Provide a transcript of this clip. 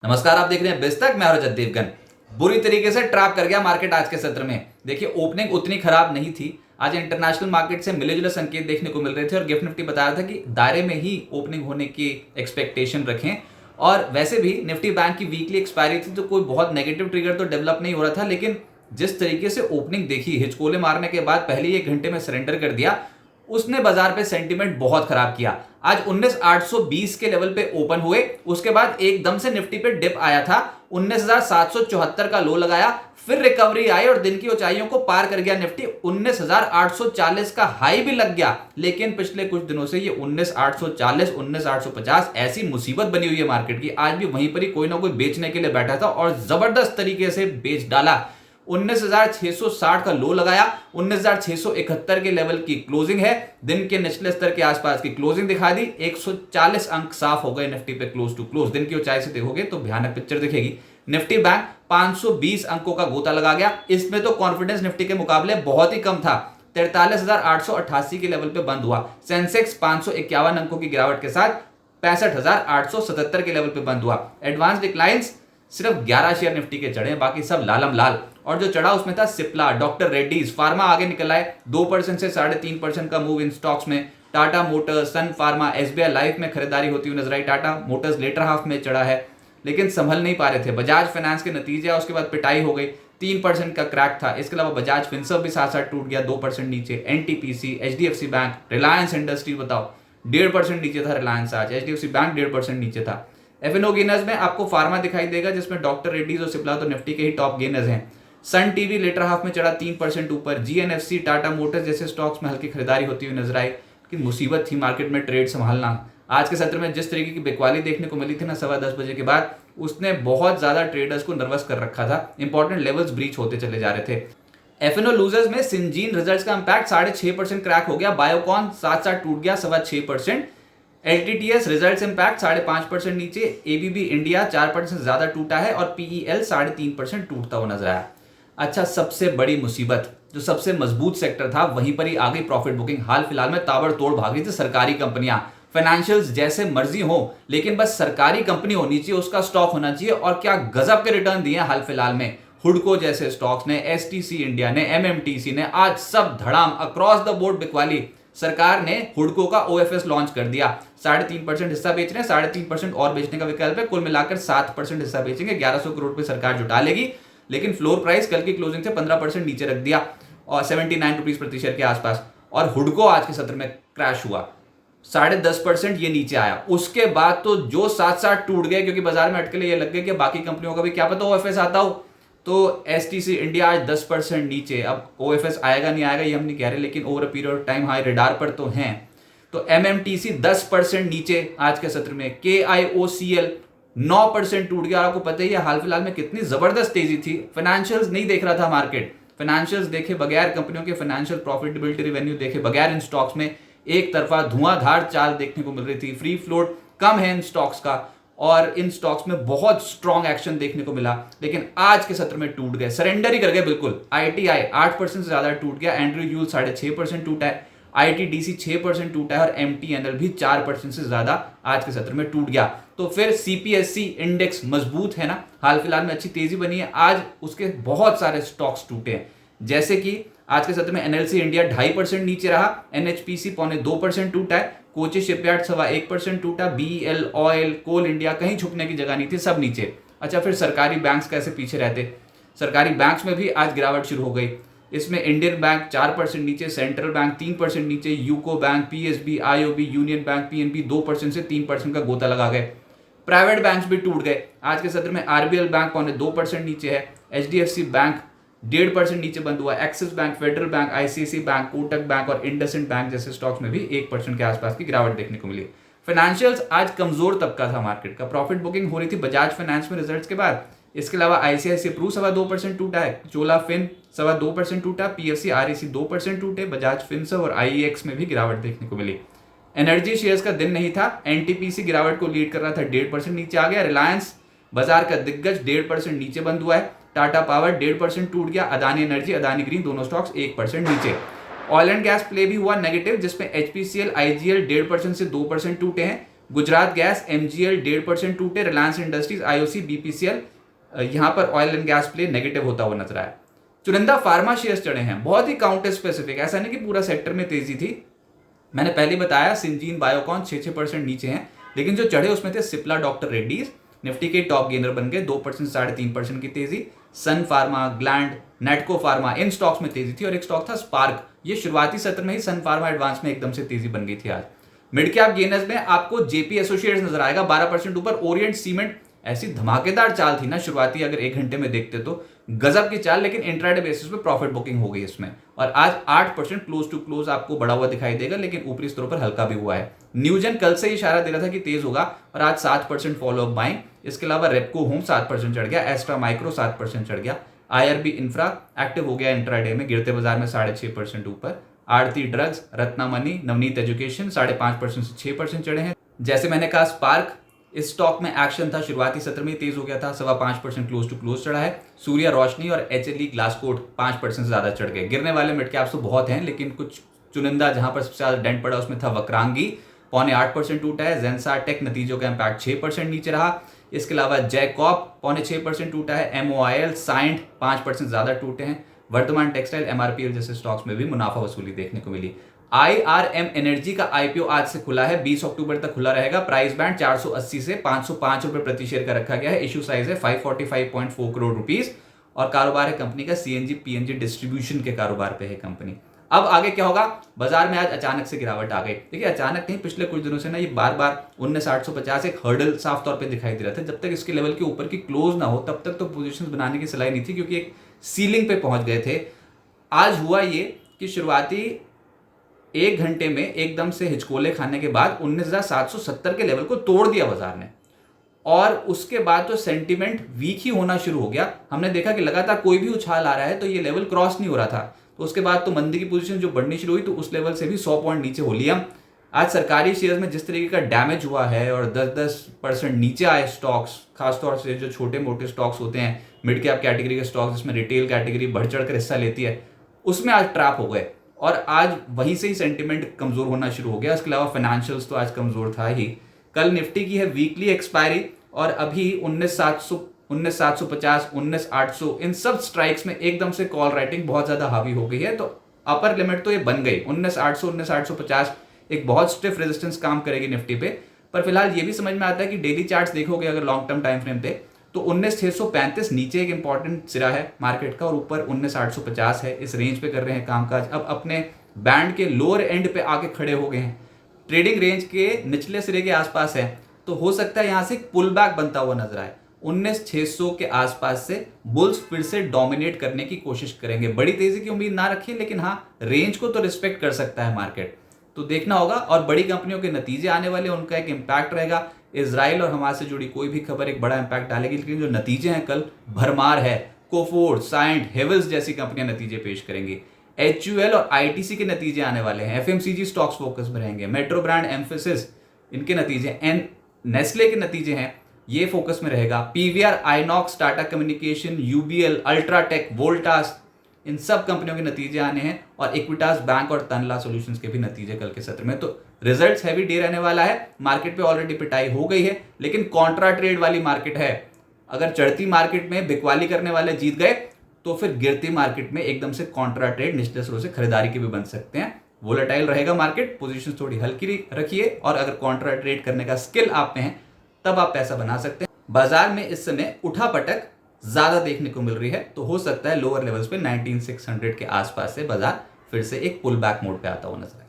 नमस्कार, आप देख रहे हैं बिस्तक। मैं रजत देवगन। बुरी तरीके से ट्रैप कर गया मार्केट आज के सत्र में। देखिए, ओपनिंग उतनी खराब नहीं थी। आज इंटरनेशनल मार्केट से मिले जुले संकेत देखने को मिल रहे थे और गिफ्ट निफ्टी बता रहा था कि दायरे में ही ओपनिंग होने की एक्सपेक्टेशन रखें। और वैसे भी निफ्टी बैंक की वीकली एक्सपायरी थी तो कोई बहुत नेगेटिव ट्रिगर तो डेवलप नहीं हो रहा था, लेकिन जिस तरीके से ओपनिंग देखी, हिचकोले मारने के बाद पहले 1 घंटे में सरेंडर कर दिया, उसने बाजार पे सेंटीमेंट बहुत खराब किया। आज 19,820 के लेवल पे ओपन हुए, उसके बाद एकदम से निफ्टी पे डिप आया था, 19,774 का लो लगाया, फिर रिकवरी आई और दिन की ऊंचाइयों को पार कर गया निफ्टी। 19,840 का हाई भी लग गया, लेकिन पिछले कुछ दिनों से ये 19,840 19,850 ऐसी मुसीबत बनी हुई है मार्केट की। आज भी वहीं पर ही कोई ना कोई बेचने के लिए बैठा था और जबरदस्त तरीके से बेच डाला। 19,660 का लो लगाया, 19,671 के लेवल की क्लोजिंग है। दिन के निचले स्तर के आसपास की क्लोजिंग दिखा दी। 140 अंक साफ हो गए निफ्टी पे क्लोज टू क्लोज। दिन की ऊंचाई से देखोगे तो भयानक पिक्चर दिखेगी। निफ्टी बैंक 520 अंकों का गोता लगा गया। इसमें तो कॉन्फिडेंस निफ्टी के मुकाबले बहुत ही कम था। 43,888 के लेवल पे बंद हुआ। सेंसेक्स 551 अंकों की गिरावट के साथ 65,877 के लेवल पे बंद हुआ। एडवांस डिक्लाइंस सिर्फ 11 शेयर निफ्टी के चढ़े, बाकी सब लालम लाल। और जो चढ़ा उसमें था सिप्ला, डॉक्टर रेड्डीज, फार्मा आगे निकल आए। 2% से 3.5% का मूव इन स्टॉक्स में। टाटा मोटर्स, सन फार्मा, एसबीआई लाइफ में खरीदारी होती हुई नजर आई। टाटा मोटर्स लेटर हाफ में चढ़ा है, लेकिन संभल नहीं पा रहे थे। बजाज फाइनेंस के नतीजे उसके बाद पिटाई हो गई, 3% का क्रैक था। इसके अलावा बजाज फिनसर्व भी साथ साथ टूट गया, 2% नीचे। NTPC, HDFC bank, Reliance industry, बताओ 1.5% नीचे था रिलायंस आज। एचडीएफसी बैंक 1.5% नीचे था। एफएनओ गेनर्स में आपको फार्मा दिखाई देगा, जिसमें डॉक्टर रेड्डीज और सिप्ला तो निफ्टी के ही टॉप गेनर्स हैं। सन टीवी लेटर हाफ में चढ़ा 3% ऊपर। जीएनएफसी, टाटा मोटर्स जैसे स्टॉक्स में हल्की खरीदारी होती हुई नजर आई, लेकिन मुसीबत थी मार्केट में ट्रेड संभालना। आज के सत्र में जिस तरीके की बिकवाली देखने को मिली थी ना 10:15 बजे के बाद, उसने बहुत ज्यादा ट्रेडर्स को नर्वस कर रखा था। इंपॉर्टेंट लेवल्स ब्रीच होते चले जा रहे थे। एफएनओ लूजर्स में सिंजीन रिजल्ट्स का इंपैक्ट 6.5% क्रैक हो गया। बायोकॉन साथ साथ टूट गया 6.25%। एलटीटीएस रिजल्ट्स इंपैक्ट 5.5% नीचे। एबीबी इंडिया 4% से ज्यादा टूटा है और पीईएल 3.5% टूटता हुआ नजर आया। अच्छा, सबसे बड़ी मुसीबत, जो सबसे मजबूत सेक्टर था वहीं पर ही आ गई प्रॉफिट बुकिंग। हाल फिलहाल में ताबड़तोड़ भाग रही थी सरकारी कंपनियां। फाइनेंशियल्स जैसे मर्जी हो, लेकिन बस सरकारी कंपनी होनी चाहिए, उसका स्टॉक होना चाहिए। और क्या गजब के रिटर्न दिए हाल फिलहाल में। हुडको जैसे स्टॉक्स ने, एसटीसी इंडिया ने, एमएमटीसी ने, आज सब धड़ाम अक्रॉस द बोर्ड बिकवाली। सरकार ने हुडको का ओएफएस लॉन्च कर दिया। 3.5% हिस्सा बेच रहे हैं, 3.5% और बेचने का विकल्प है। कुल मिलाकर 7% हिस्सा बेचेंगे। 1100 करोड़ रुपए सरकार जुटा लेगी, लेकिन फ्लोर प्राइस कल की क्लोजिंग से 15% नीचे रख दिया और 79 रुपीज प्रति शेयर के आसपास। और हुडको आज के सत्र में क्रैश हुआ, 10.5% ये नीचे आया। उसके बाद तो जो साथ साथ टूट गए, क्योंकि बाजार में अटकले ये लग गए कि बाकी कंपनियों का भी क्या पता ओएफएस आता हो। तो एसटीसी इंडिया आज 10% नीचे। अब ओएफएस आएगा नहीं आएगा ये हम नहीं कह रहे, लेकिन over a period of time high radar पर तो हैं। तो एमएमटीसी 10% नीचे आज के सत्र में। केआईओसीएल 9% टूट गया। आपको पता ही है हाल फिलहाल में कितनी जबरदस्त तेजी थी। फाइनेंशियल्स नहीं देख रहा था मार्केट। फाइनेंशियल्स देखे बगैर, कंपनियों के फाइनेंशियल प्रॉफिटेबिलिटी, रेवेन्यू देखे बगैर इन स्टॉक्स में एक तरफा धुआंधार चाल देखने को मिल रही थी। फ्री फ्लोट कम है इन स्टॉक्स का और इन स्टॉक्स में बहुत स्ट्रॉन्ग एक्शन देखने को मिला, लेकिन आज के सत्र में टूट गए, सरेंडर ही कर गए बिल्कुल। आईटीआई 8% से ज्यादा टूट गया। एंड्रयू यूल 6.5% टूटा है। आईटीडीसी 6% टूटा है और एमटीएनएल भी 4% से ज्यादा आज के सत्र में टूट गया। तो फिर सीपीएससी इंडेक्स मजबूत है ना, हाल फिलहाल में अच्छी तेजी बनी है। आज उसके बहुत सारे स्टॉक्स टूटे हैं, जैसे कि आज के सत्र में एनएलसी इंडिया 2.5% नीचे रहा। एनएचपीसी 2% टूटा है। कोची शिपयार्ड 1% टूटा। बीईएल, ऑयल, कोल इंडिया, कहीं छुपने की जगह नहीं थी, सब नीचे। अच्छा, फिर सरकारी बैंक्स कैसे पीछे रहते। सरकारी बैंक्स में भी आज गिरावट शुरू हो गई। इसमें इंडियन बैंक 4% नीचे, सेंट्रल बैंक 3% नीचे, UCO bank, PSB, IOB, union bank, PNB 2% से 3% का गोता लगा गए। प्राइवेट बैंक्स भी टूट गए। आज के सत्र में आरबीएल बैंक 2% नीचे है। एचडीएफसी बैंक 1.5% नीचे बंद हुआ। Axis Bank, Federal Bank, ICICI Bank, Kotak Bank और इंडसइंड बैंक जैसे स्टॉक्स में भी 1% के आसपास की गिरावट देखने को मिली। फाइनेंशियल्स आज कमजोर तबका था मार्केट का। प्रॉफिट बुकिंग हो रही थी बजाज फाइनेंस में रिजल्ट्स के बाद। इसके अलावा आईसीआईसी प्रू 2% टूटा है। चोला फिन 2% टूटा। पीएफसी, आरईसी 2% टूटे। बजाज फिनसर्व और आईईएक्स में भी गिरावट देखने को मिली। एनर्जी शेयर्स का दिन नहीं था। एनटीपीसी गिरावट को लीड कर रहा था, 1.5% नीचे आ गया। रिलायंस बाजार का दिग्गज 1.5% नीचे बंद हुआ है। टाटा पावर 1.5% टूट गया। अदानी एनर्जी, अदानी ग्रीन दोनों स्टॉक्स 1% नीचे। ऑयल एंड गैस प्ले भी हुआ नेगेटिव, जिसमें एचपीसीएल, आईजीएल 1.5% से 2% टूटे हैं। गुजरात गैस, MGL 1.5% टूटे, रिलायंस इंडस्ट्रीज, IOC, BPCL, यहां पर oil and gas play negative होता हुआ नजर आया। चुनिंदा फार्मा शेयर्स चढ़े हैं, बहुत ही काउंटर स्पेसिफिक, ऐसा नहीं कि पूरा सेक्टर में तेजी थी। मैंने पहले बताया सिंजीन बायोकॉन 6% नीचे हैं, लेकिन जो चढ़े उसमें थे सिप्ला, डॉक्टर रेड्डीज, निफ्टी के टॉप गेनर बन गए, 2% 3.5% की तेजी। सन फार्मा, ग्लैंड, नेटको फार्मा, इन स्टॉक्स में तेजी थी। और एक स्टॉक था स्पार्क, ये शुरुआती सत्र में ही सन फार्मा एडवांस में एकदम से तेजी बन गई थी आज। मिड कैप गेनर्स में आपको जेपी एसोसिएट्स नजर आएगा 12% ऊपर। ओरिएंट सीमेंट, ऐसी धमाकेदार चाल थी ना शुरुआती, अगर 1 घंटे में देखते तो गजब की चाल, लेकिन इंट्राडे बेसिस पे प्रॉफिट बुकिंग हो गई इसमें, और आज 8% क्लोज टू क्लोज आपको बढ़ा हुआ दिखाई देगा, लेकिन ऊपरी स्तरों पर हल्का भी हुआ है। न्यूजन कल से ही इशारा दे रहा था कि तेज होगा, और आज 7% फॉलो अप बाइंग। इसके अलावा रेपको होम 7% चढ़ गया, एस्ट्रा माइक्रो 7% चढ़ गया, IRB इंफ्रा एक्टिव हो गया इंट्राडे में, गिरते बाजार में 6.5% ऊपर। आरती ड्रग्स, रत्नामनी, नवनीत एजुकेशन 5.5% से 6% चढ़े हैं। जैसे मैंने कहा स्पार्क, इस स्टॉक में एक्शन था, शुरुआती सत्र में तेज हो गया था, 5.25% क्लोज टू क्लोज चढ़ा है। सूर्या रोशनी और HLE ग्लासकोट 5% से ज्यादा चढ़ गए। गिरने वाले मिड कैप्स तो बहुत हैं, लेकिन कुछ चुनिंदा जहां पर सबसे ज्यादा डेंट पड़ा उसमें था वक्रांगी, 0.8% टूटा है। जेंसार टेक नतीजों का इंपैक्ट 6% नीचे रहा। इसके अलावा जैकॉप 0.6% टूटा है। MOIL, साइंट 5% ज्यादा टूटे हैं। वर्धमान टेक्सटाइल, MRPL जैसे स्टॉक्स में भी मुनाफा वसूली देखने को मिली। IRM एनर्जी का IPO आज से खुला है, 20 अक्टूबर तक खुला रहेगा। प्राइस बैंड 480 से 505 रुपए प्रति शेयर का रखा गया है। इशू साइज है 545.4 करोड़ रुपीस, और कारोबार है कंपनी का CNG PNG डिस्ट्रीब्यूशन के कारोबार पे है कंपनी। अब आगे क्या होगा? बाजार में आज अचानक से गिरावट आ गई। देखिए अचानक नहीं, पिछले कुछ दिनों से ना ये बार बार 19,850 एक हर्डल साफ तौर पे दिखाई दे रहा था। जब तक इसके लेवल के ऊपर की क्लोज ना हो तब तक तो पोजीशंस बनाने की सलाह नहीं थी, क्योंकि एक सीलिंग पे पहुंच गए थे। आज हुआ ये कि शुरुआती 1 घंटे में एकदम से हिचकोले खाने के बाद 19,770 के लेवल को तोड़ दिया बाजार ने, और उसके बाद तो सेंटीमेंट वीक ही होना शुरू हो गया। हमने देखा कि लगातार कोई भी उछाल आ रहा है तो ये लेवल क्रॉस नहीं हो रहा था, तो उसके बाद तो मंदी की पोजीशन जो बढ़नी शुरू हुई तो उस लेवल से भी 100 पॉइंट नीचे हो लिया। आज सरकारी शेयर्स में जिस तरीके का डैमेज हुआ है और 10% नीचे आए स्टॉक्स, खासतौर से जो छोटे मोटे स्टॉक्स होते हैं, मिड कैप कैटेगरी के स्टॉक्स जिसमें रिटेल कैटेगरी बढ़ चढ़ कर हिस्सा लेती है, उसमें आज ट्रैप हो गए, और आज वहीं से ही सेंटीमेंट कमजोर होना शुरू हो गया। इसके अलावा फाइनेंशियल्स तो आज कमजोर था ही। कल निफ्टी की है वीकली एक्सपायरी, और अभी 19,700, 19,750, 19,800 इन सब स्ट्राइक्स में एकदम से कॉल राइटिंग बहुत ज्यादा हावी हो गई है, तो अपर लिमिट तो ये बन गई 19,800, 19,850 एक बहुत स्टिफ रेजिस्टेंस काम करेगी निफ्टी पे। पर फिलहाल ये भी समझ में आता है कि डेली चार्ट्स देखोगे अगर लॉन्ग टर्म टाइम फ्रेम पे, तो 19,635 नीचे एक इंपॉर्टेंट सिरा है मार्केट का, और ऊपर 19,850 है। इस रेंज पे कर रहे हैं कामकाज, अब अपने बैंड के लोअर एंड पे आके खड़े हो गए हैं, ट्रेडिंग रेंज के निचले सिरे के आसपास है, तो हो सकता है यहां से पुल बैक बनता हुआ नजर आए। 19,600 के आसपास से बुल्स फिर से डोमिनेट करने की कोशिश करेंगे। बड़ी तेजी की उम्मीद ना रखिए, लेकिन हाँ रेंज को तो रिस्पेक्ट कर सकता है मार्केट, तो देखना होगा। और बड़ी कंपनियों के नतीजे आने वाले, उनका एक इंपैक्ट रहेगा। इजराइल और हमास से जुड़ी कोई भी खबर एक बड़ा इंपैक्ट डालेगी, लेकिन जो नतीजे हैं कल भरमार है। कोफोर्ड, साइंट, हेवल्स जैसी कंपनियां नतीजे पेश करेंगी। HUL और ITC के नतीजे आने वाले हैं। FMCG स्टॉक्स फोकस में रहेंगे। मेट्रो ब्रांड, एम्फेसिस, इनके नतीजे, नेस्ले के नतीजे हैं, ये फोकस में रहेगा। PVR, INOX, Tata communication, UBL, UltraTech, Voltas, इन सब कंपनियों के नतीजे आने हैं, और इक्विटास बैंक और तनला सॉल्यूशंस के भी नतीजे कल के सत्र में। तो रिजल्ट्स हैवी डे रहने वाला है। मार्केट पे ऑलरेडी पिटाई हो गई है, लेकिन कॉन्ट्रा ट्रेड वाली मार्केट है। अगर चढ़ती मार्केट में बिकवाली करने वाले जीत गए, तो फिर गिरती मार्केट में एकदम से कॉन्ट्रा ट्रेड निचले स्रोत से खरीदारी के भी बन सकते हैं। वोलेटाइल रहेगा मार्केट, पोजीशन थोड़ी हल्की रखिए, और अगर कॉन्ट्रा ट्रेड करने का स्किल आप में है तब आप पैसा बना सकते हैं। बाजार में इस समय उठापटक ज्यादा देखने को मिल रही है, तो हो सकता है लोअर लेवल्स पे 19,600 के आसपास से बाजार फिर से एक पुल बैक मोड पे आता हुआ नजर आए।